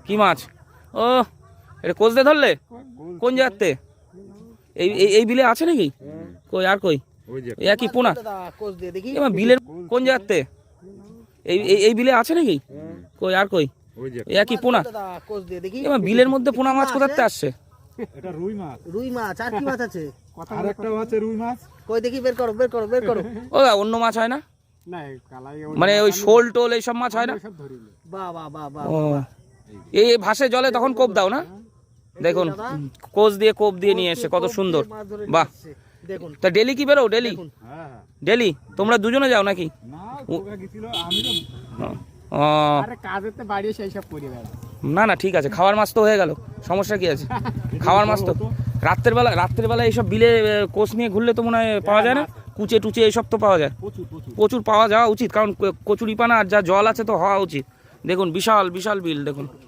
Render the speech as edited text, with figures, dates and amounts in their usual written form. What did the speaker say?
কি মাছ? ও এটা কোচ দিয়ে ধরলে? কোন জায়গাতে? এই এই বিলে আছে নাকি? কই আর কই? কি পোনা? এবার বিলের কোন জায়গাতে? এই এই বিলে আছে নাকি? কই আর কই? কি পোনা? এবার বিলের মধ্যে পোনা মাছ কোথাতে আসছে? এটা রুই মাছ। রুই মাছ আর কি মাছ আছে? আর একটা আছে রুই মাছ। কই দেখি, বের করো বের করো বের করো। ও অন্য মাছ হয় না? না কালাই মানে ওই শোল টোল এইসব মাছ হয় না? সব ধরিনি। বাহ বাহ বাহ বাহ। ও এই ভাসে জলে তখন কোপ দাও না? দেখুন কোচ দিয়ে কোপ দিয়ে নিয়ে এসে কত সুন্দর। বাহ, দেখুন তা ডেলি কি বেরো? ডেলি হ্যাঁ ডেলি তোমরা দুজনে যাও নাকি? না ওকা গিয়েছিল আমি তো ও আরে কাজেতে বাড়ি সেই সব করি বেড়া। না না ঠিক আছে, খাওয়ার মাছ তো হয়ে গেল, সমস্যা কি আছে? খাওয়ার মাছ তো রাত্রের বেলা এইসব বিলে কোচ নিয়ে ঘুরলে তো মনে হয় পাওয়া যায় না? কুচে টুচে এইসব তো পাওয়া যায়, প্রচুর প্রচুর। প্রচুর পাওয়া যাওয়া উচিত, কারণ কচুরিপানা আর যা জল আছে তো হওয়া উচিত। দেখুন বিশাল বিশাল বিল দেখুন।